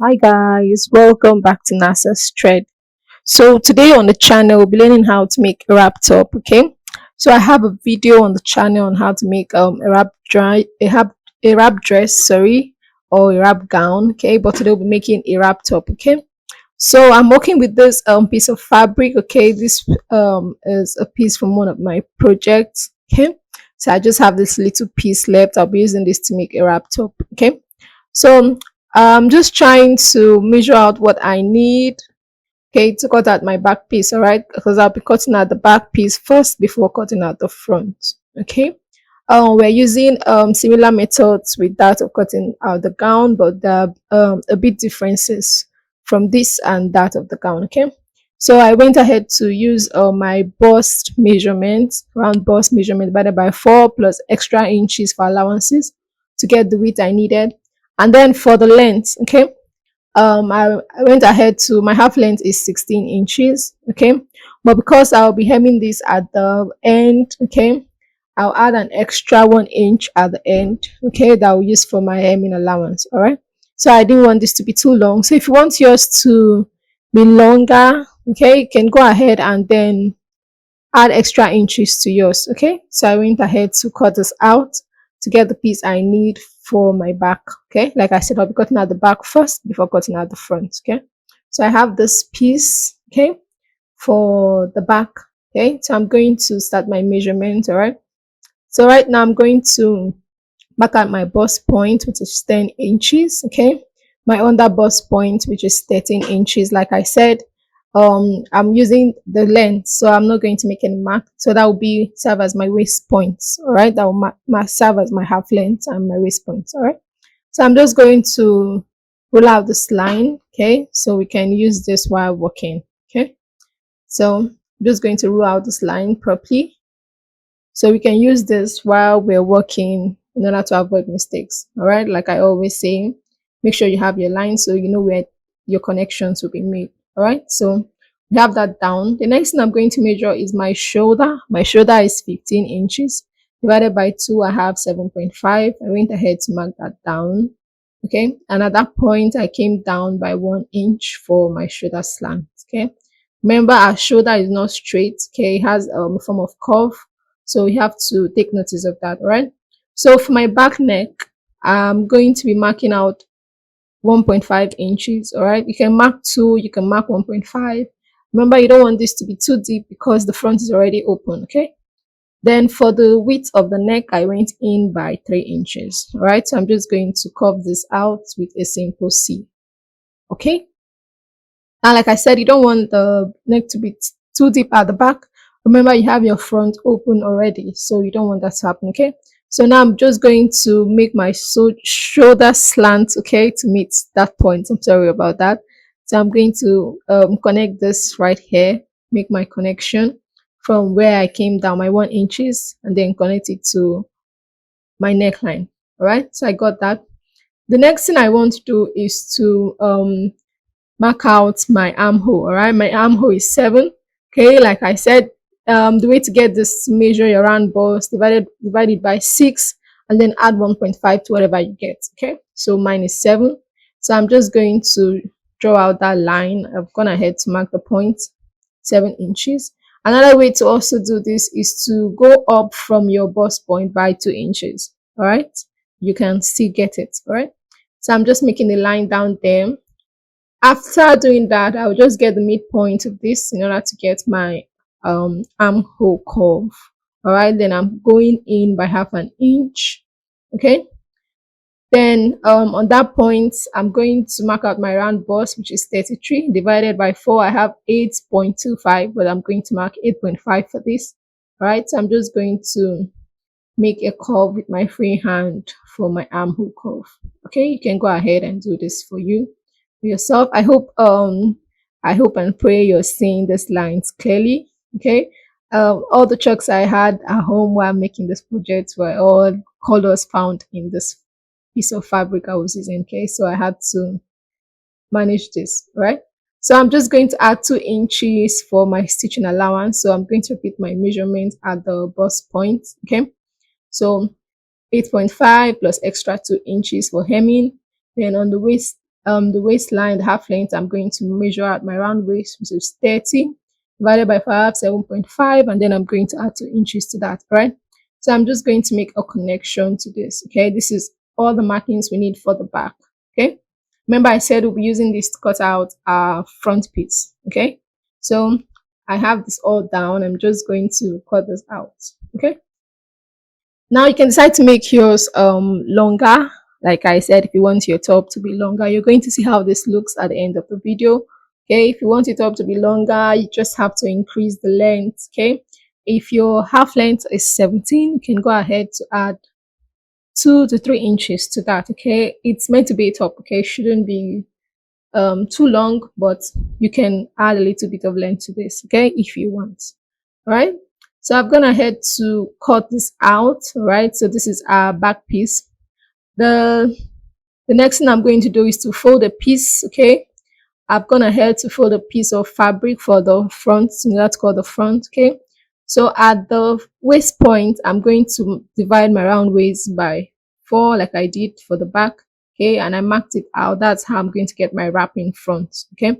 Hi guys, welcome back to NASA's Thread. So today on the channel we'll be learning how to make a wrap top. Okay, so I have a video on the channel on how to make a wrap dress, sorry, or a wrap gown. Okay, but today we'll be making a wrap top. Okay, so I'm working with this piece of fabric. Okay, this is a piece from one of my projects. Okay, so I just have this little piece left. I'll be using this to make a wrap top. Okay, so I'm just trying to measure out what I need, okay, to cut out my back piece, all right, because I'll be cutting out the back piece first before cutting out the front. Okay, we're using similar methods with that of cutting out the gown, but there are a bit differences from this and that of the gown. Okay, so I went ahead to use my bust measurement, round bust measurement divided by 4 plus extra inches for allowances to get the width I needed. And then for the length, okay, I went ahead to my half length is 16 inches. Okay, but because I'll be hemming this at the end, okay, I'll add an extra 1 inch at the end, okay, that I'll use for my hemming allowance. All right, so I didn't want this to be too long. So if you want yours to be longer, okay, you can go ahead and then add extra inches to yours. Okay, so I went ahead to cut this out to get the piece I need for my back. Okay, like I said, I'll be cutting out the back first before cutting out the front. Okay, so I have this piece, okay, for the back. Okay, so I'm going to start my measurement. All right, so right now I'm going to mark out my bust point, which is 10 inches. Okay, my under bust point, which is 13 inches. Like I said, I'm using the length, so I'm not going to make any mark, so that will be serve as my waist points. All right, that will serve as my half length and my waist points. All right, so I'm just going to roll out this line, okay, so we can use this while working. Okay, so I'm just going to roll out this line properly so we can use this while we're working in order to avoid mistakes. All right, like I always say, make sure you have your line so you know where your connections will be made. All right, so we have that down. The next thing I'm going to measure is my shoulder. My shoulder is 15 inches divided by 2. I have 7.5. I went ahead to mark that down. Okay, and at that point I came down by 1 inch for my shoulder slant. Okay, remember our shoulder is not straight. Okay, it has a form of curve, so you have to take notice of that. All right, so for my back neck, I'm going to be marking out 1.5 inches. All right, you can mark 2, you can mark 1.5. Remember, you don't want this to be too deep because the front is already open. Okay, then for the width of the neck, I went in by 3 inches. All right, so I'm just going to curve this out with a simple C. Okay, now like I said, you don't want the neck to be too deep at the back. Remember, you have your front open already, so you don't want that to happen. Okay, so now I'm just going to make my shoulder slant, okay, to meet that point. I'm sorry about that. So I'm going to connect this right here, make my connection from where I came down, my 1 inches, and then connect it to my neckline. All right, so I got that. The next thing I want to do is to mark out my armhole. All right, my armhole is 7. Okay, like I said, the way to get this, measure your round bust, divided by 6, and then add 1.5 to whatever you get. Okay, so mine is 7. So I'm just going to draw out that line. I've gone ahead to mark the point, 7 inches. Another way to also do this is to go up from your bust point by 2 inches. All right, you can still get it. All right, so I'm just making a line down there. After doing that, I'll just get the midpoint of this in order to get my armhole curve. All right, then I'm going in by half an inch. Okay, then on that point, I'm going to mark out my round bust, which is 33 divided by 4. I have 8.25, but I'm going to mark 8.5 for this. All right, so I'm just going to make a curve with my free hand for my armhole curve. Okay, you can go ahead and do this for yourself. I hope and pray you're seeing these lines clearly. Okay, all the chalks I had at home while making this project were all colors found in this piece of fabric I was using. Okay, so I had to manage this, right? So I'm just going to add 2 inches for my stitching allowance. So I'm going to repeat my measurement at the bust point. Okay, so 8.5 plus extra 2 inches for hemming. Then on the waist the waistline, the half length, I'm going to measure out my round waist, which is 30, divided by 5, 7.5, and then I'm going to add 2 inches to that, right? So I'm just going to make a connection to this, okay? This is all the markings we need for the back, okay? Remember I said we'll be using this to cut out our front piece, okay? So I have this all down. I'm just going to cut this out, okay? Now you can decide to make yours longer. Like I said, if you want your top to be longer, you're going to see how this looks at the end of the video. Okay, if you want your top to be longer, you just have to increase the length. Okay, if your half length is 17, you can go ahead to add 2 to 3 inches to that. Okay, it's meant to be a top. Okay, it shouldn't be too long, but you can add a little bit of length to this, okay, if you want. All right, so I've gone ahead to cut this out. All right, so this is our back piece. The next thing I'm going to do is to fold a piece. Okay, I've gone ahead to fold a piece of fabric for the front, so that's called the front. Okay, so at the waist point, I'm going to divide my round waist by 4, like I did for the back. Okay, and I marked it out. That's how I'm going to get my wrap in front. Okay,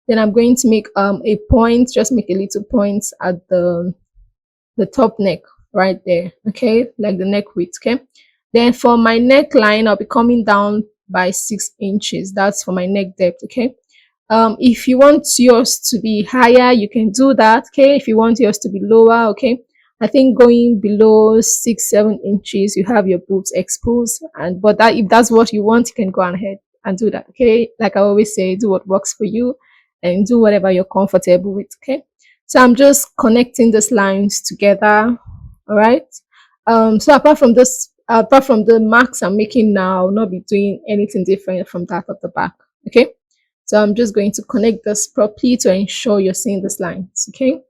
then I'm going to make a point, just make a little point at the top neck right there. Okay, like the neck width. Okay, then for my neckline, I'll be coming down by 6 inches. That's for my neck depth. Okay, if you want yours to be higher, you can do that. Okay, if you want yours to be lower, okay, I think going below 6 7 inches, you have your boobs exposed. And but that, if that's what you want, you can go ahead and do that. Okay, like I always say, do what works for you and do whatever you're comfortable with. Okay, so I'm just connecting these lines together. All right, so apart from the marks I'm making now, I'll not be doing anything different from that of the back. Okay, so I'm just going to connect this properly to ensure you're seeing these lines. Okay,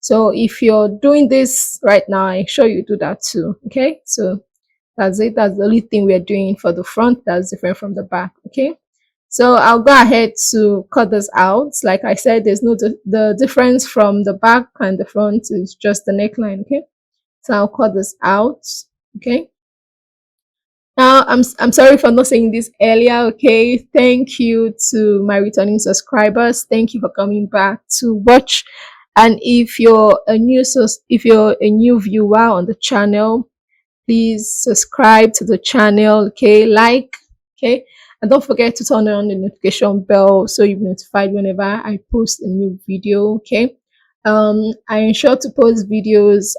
so if you're doing this right now, I ensure you do that too. Okay, so that's it. That's the only thing we're doing for the front that's different from the back. Okay, so I'll go ahead to cut this out. Like I said, there's no the difference from the back and the front is just the neckline. Okay, so I'll cut this out. Okay, now I'm sorry for not saying this earlier. Okay, thank you to my returning subscribers. Thank you for coming back to watch. And if you're a new viewer on the channel, please subscribe to the channel. Okay, like, okay, and don't forget to turn on the notification bell so you're notified whenever I post a new video. Okay, I ensure to post videos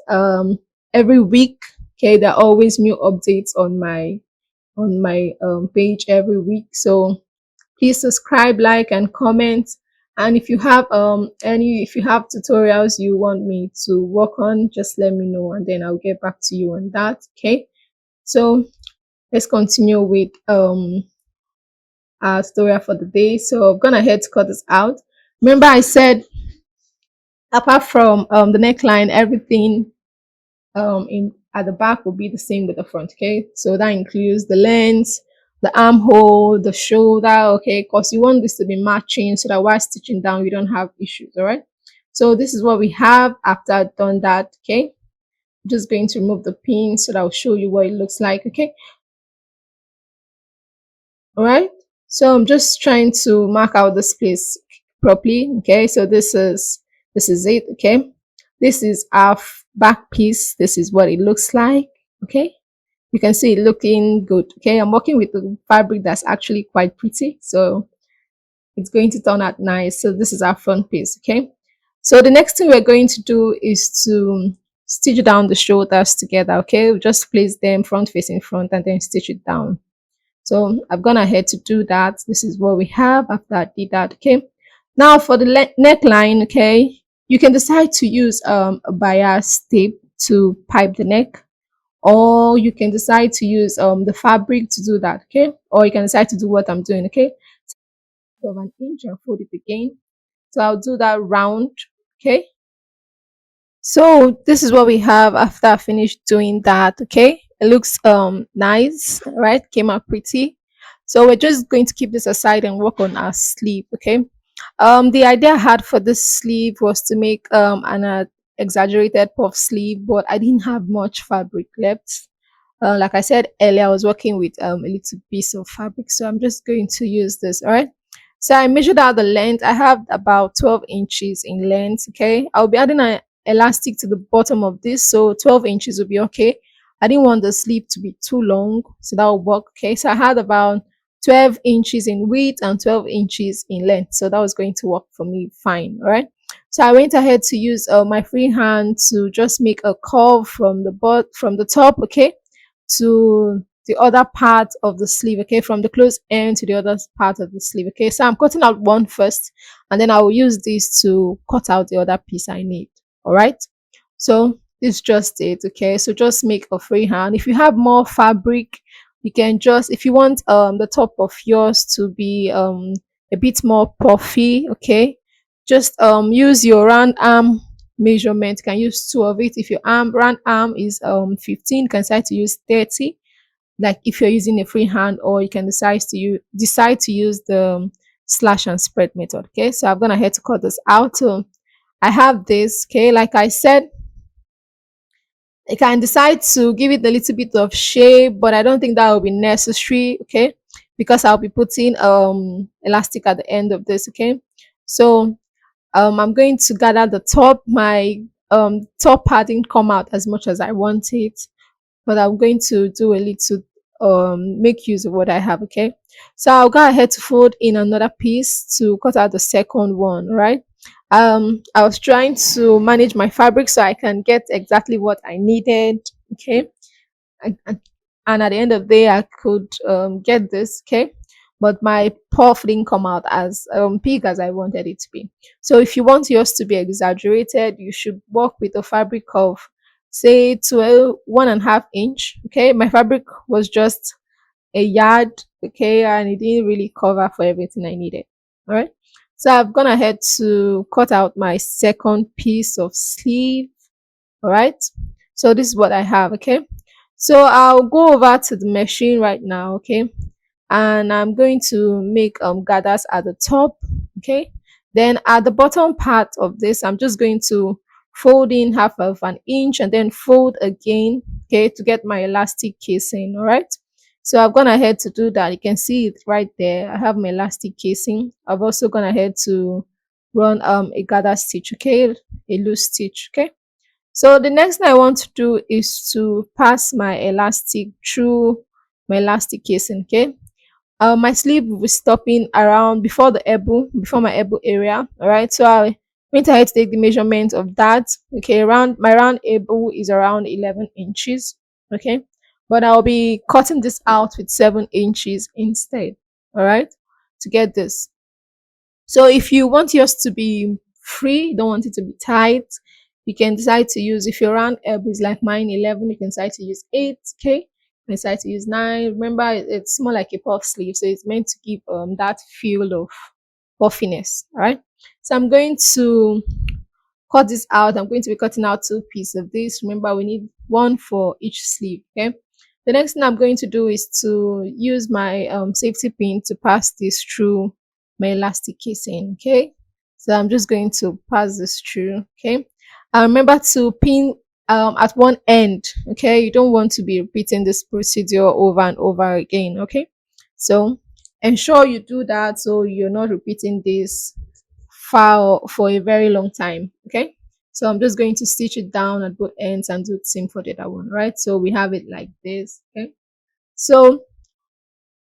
every week. Okay, there are always new updates on my page every week, so please subscribe, like, and comment. And if you have if you have tutorials you want me to work on, just let me know and then I'll get back to you on that. Okay, so let's continue with our tutorial for the day. So I'm gonna head to cut this out. Remember I said apart from the neckline, everything in at the back will be the same with the front. Okay, so that includes the length, the armhole, the shoulder. Okay, because you want this to be matching so that while stitching down you don't have issues. All right, so this is what we have after I've done that. Okay, I'm just going to remove the pin so that I'll show you what it looks like. Okay, all right, so I'm just trying to mark out this place properly. Okay, so this is it. Okay, this is our back piece. This is what it looks like. Okay, you can see it looking good. Okay, I'm working with the fabric that's actually quite pretty, so it's going to turn out nice. So this is our front piece. Okay, so the next thing we're going to do is to stitch down the shoulders together. Okay, we just place them front facing front and then stitch it down. So I've gone ahead to do that. This is what we have after I did that. Okay, now for the neckline. Okay, you can decide to use a bias tape to pipe the neck, or you can decide to use the fabric to do that. Okay, or you can decide to do what I'm doing. Okay, so of an inch and fold it again, so I'll do that round. Okay, so this is what we have after I finished doing that. Okay, it looks nice, right? Came out pretty. So we're just going to keep this aside and work on our sleeve. Okay, the idea I had for this sleeve was to make an exaggerated puff sleeve, but I didn't have much fabric left. Like I said earlier, I was working with a little piece of fabric, so I'm just going to use this. All right. So I measured out the length. I have about 12 inches in length. Okay. I'll be adding an elastic to the bottom of this, so 12 inches will be okay. I didn't want the sleeve to be too long, so that will work. Okay. So I had about 12 inches in width and 12 inches in length, so that was going to work for me fine. All right. So I went ahead to use my free hand to just make a curve from from the top, okay, to the other part of the sleeve, okay, from the close end to the other part of the sleeve, okay. So I'm cutting out one first, and then I will use this to cut out the other piece I need. All right. So this is just it, okay. So just make a free hand. If you have more fabric, you can just, if you want the top of yours to be a bit more puffy, okay, just use your round arm measurement. You can use two of it. If your round arm is 15, you can decide to use 30, like if you're using a free hand, or you can decide to use the slash and spread method. Okay, so I'm gonna head to cut this out. So I have this, okay, like I said, I can decide to give it a little bit of shape, but I don't think that will be necessary, okay, because I'll be putting elastic at the end of this. Okay, so I'm going to gather the top. My top part didn't come out as much as I wanted, but I'm going to do a little make use of what I have. Okay, so I'll go ahead to fold in another piece to cut out the second one. Right. I was trying to manage my fabric so I can get exactly what I needed. Okay, and, and at the end of the day I could get this. Okay, but my puff didn't come out as big as I wanted it to be. So if you want yours to be exaggerated, you should work with a fabric of, say, 1.5 inch. Okay, my fabric was just a yard, okay, and it didn't really cover for everything I needed. All right, so I've gone ahead to cut out my second piece of sleeve. All right, so this is what I have. Okay, so I'll go over to the machine right now. Okay, and I'm going to make gathers at the top. Okay, then at the bottom part of this, I'm just going to fold in half of an inch and then fold again, okay, to get my elastic casing. All right, so I've gone ahead to do that. You can see it right there. I have my elastic casing. I've also gone ahead to run a gather stitch, okay, a loose stitch. Okay, so the next thing I want to do is to pass my elastic through my elastic casing. Okay, my sleeve will be stopping around before my elbow area. All right, so I went ahead to take the measurement of that. Okay, around my round elbow is around 11 inches. Okay, but I'll be cutting this out with 7 inches instead. All right, to get this. So if you want yours to be free, you don't want it to be tight, you can decide to use, if your round elbow is like mine, 11, you can decide to use 8, okay? You can decide to use 9. Remember, it's more like a puff sleeve, so it's meant to give that feel of puffiness, all right? So I'm going to cut this out. I'm going to be cutting out 2 pieces of this. Remember, we need one for each sleeve, okay? The next thing I'm going to do is to use my safety pin to pass this through my elastic casing. Okay, so I'm just going to pass this through. Okay, remember to pin at one end. Okay, you don't want to be repeating this procedure over and over again. Okay, so ensure you do that so you're not repeating this for a very long time. Okay, so I'm just going to stitch it down at both ends and do the same for the other one. Right, so we have it like this. Okay, so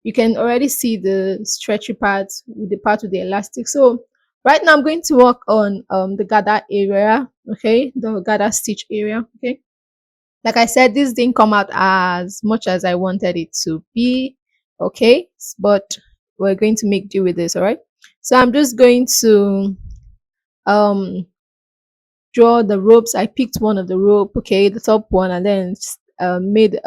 you can already see the stretchy part with the part with the elastic. So right now I'm going to work on the gather area. Okay, the gather stitch area. Okay, like I said, this didn't come out as much as I wanted it to be. Okay, but we're going to make do with this. All right, so I'm just going to um draw the ropes. I picked one of the rope, okay, the top one, and then made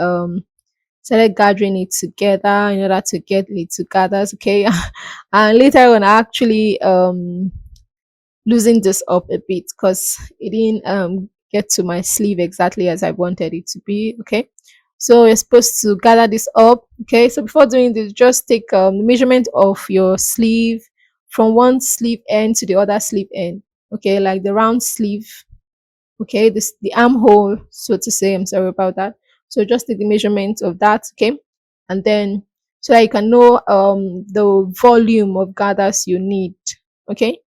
started gathering it together in order to get it together, okay. And later on I actually loosened this up a bit because it didn't get to my sleeve exactly as I wanted it to be. Okay, so you're supposed to gather this up. Okay, so before doing this, just take the measurement of your sleeve from one sleeve end to the other sleeve end, okay, like the round sleeve, okay, this the armhole, so to say. I'm sorry about that. So just take the measurement of that, okay, and then so that you can know the volume of gathers you need, okay.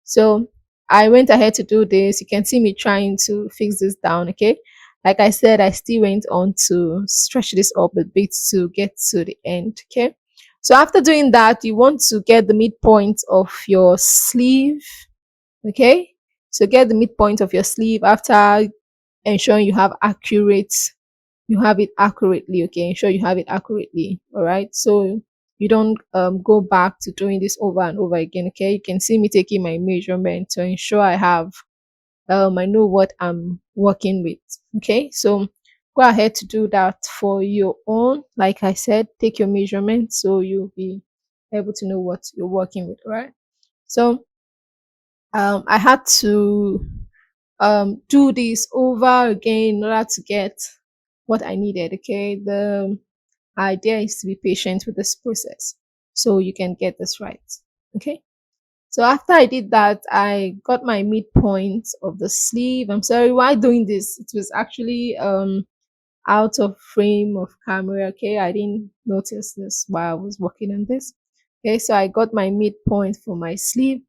So I went ahead to do this. You can see me trying to fix this down, okay. Like I said, I still went on to stretch this up a bit to get to the end, okay. So after doing that, you want to get the midpoint of your sleeve, okay. So get the midpoint of your sleeve after ensuring you have it accurately, okay. Ensure you have it accurately, all right. So you don't go back to doing this over and over again, okay. You can see me taking my measurement to ensure I know what I'm working with, okay. So go ahead to do that for your own. Like I said, take your measurement so you'll be able to know what you're working with, right. So I had to do this over again in order to get what I needed, okay. The idea is to be patient with this process so you can get this right, okay. So after I did that, I got my midpoint of the sleeve. I'm sorry, why doing this? It was actually out of frame of camera, okay. I didn't notice this while I was working on this, okay. So I got my midpoint for my sleeve.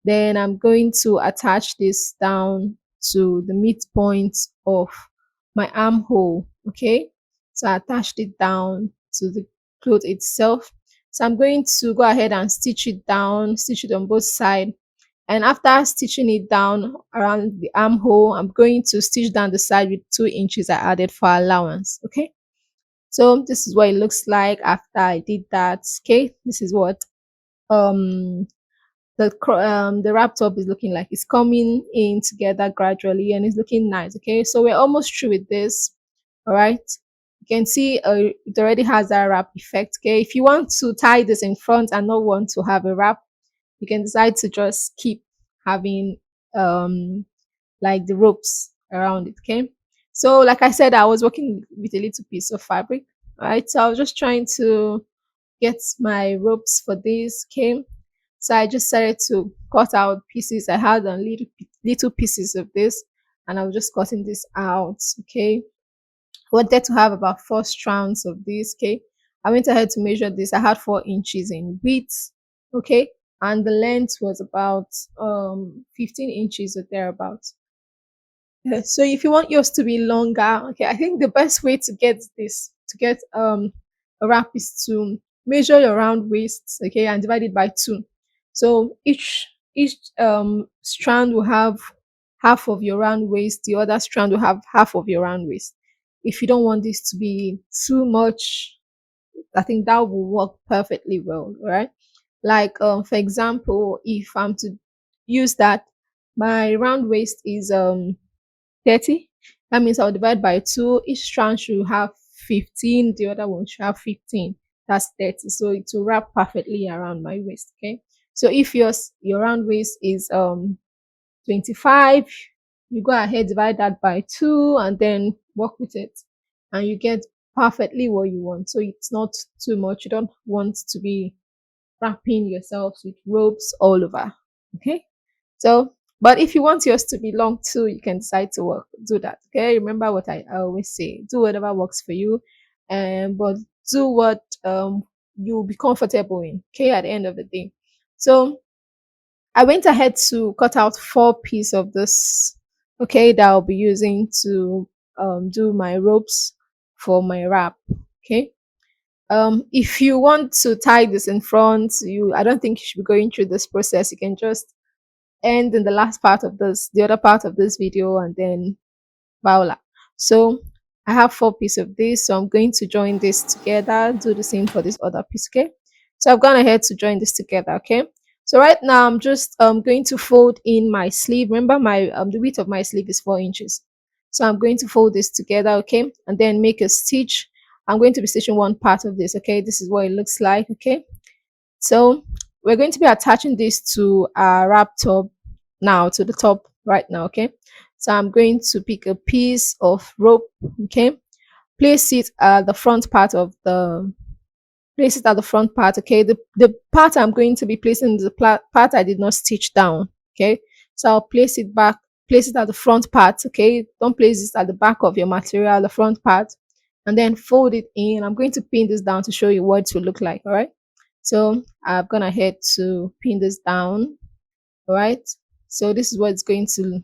Then I'm going to attach this down to the midpoint of my armhole, okay. So I attached it down to the cloth itself. So I'm going to go ahead and stitch it down, stitch it on both sides. And after stitching it down around the armhole, I'm going to stitch down the side with 2 inches I added for allowance, okay. So this is what it looks like after I did that, okay. This is what um the wrap top is looking like. It's coming in together gradually and it's looking nice, okay. So we're almost through with this, all right. You can see it already has that wrap effect, okay. If you want to tie this in front and not want to have a wrap, you can decide to just keep having um like the ropes around it, okay. So like I said, I was working with a little piece of fabric, right. So I was just trying to get my ropes for this, okay. So I just started to cut out pieces. I had a little pieces of this, and I was just cutting this out, okay. Wanted to have about 4 strands of this, okay. I went ahead to measure this. I had 4 inches in width, okay, and the length was about 15 inches or thereabouts. Yeah, so if you want yours to be longer, okay, I think the best way to get a wrap is to measure your round waist, okay, and divide it by two. So each strand will have half of your round waist, the other strand will have half of your round waist. If you don't want this to be too much, I think that will work perfectly well, right? Like for example, if I'm to use that, my round waist is 30. That means I'll divide by 2. Each strand should have 15, the other one should have 15. That's 30. So it will wrap perfectly around my waist. Okay. So if your round waist is 25, you go ahead, divide that by 2 and then work with it. And you get perfectly what you want. So it's not too much. You don't want to be wrapping yourselves with ropes all over. Okay. So, but if you want yours to be long too, you can decide to do that. Okay. Remember what I always say: do whatever works for you, and but do what you'll be comfortable in. Okay. At the end of the day, so I went ahead to cut out 4 pieces of this. Okay, that I'll be using to do my ropes for my wrap. Okay. If you want to tie this in front, I don't think you should be going through this process. You can just end in the last part of the other part of this video, and then voila. So I have 4 pieces of this, so I'm going to join this together. Do the same for this other piece, okay. So I've gone ahead to join this together, okay. So right now I'm just going to fold in my sleeve. Remember, my the width of my sleeve is 4 inches, so I'm going to fold this together, okay, and then make a stitch. I'm going to be stitching one part of this, okay. This is what it looks like, okay. So we're going to be attaching this to our wrap top now, to the top right now, okay. So I'm going to pick a piece of rope, okay, place it at the front part of the place it at the front part, okay. The part I'm going to be placing is the part I did not stitch down, okay. So I'll place it back, place it at the front part, okay. Don't place it at the back of your material, the front part. and then fold it in. I'm going to pin this down to show you what it will look like. All right. So I've gone ahead to pin this down. All right. So this is what it's going to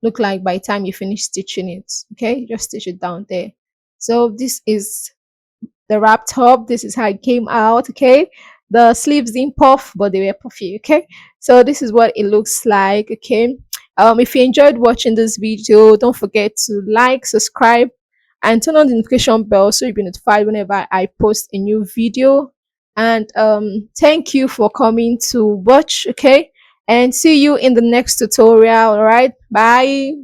look like by the time you finish stitching it. Okay. Just stitch it down there. So this is the wrap top. This is how it came out. Okay. The sleeves didn't puff, but they were puffy. Okay. So this is what it looks like. Okay. If you enjoyed watching this video, don't forget to like, subscribe, and turn on the notification bell so you'll be notified whenever I post a new video. And thank you for coming to watch. Okay. And see you in the next tutorial. All right. Bye.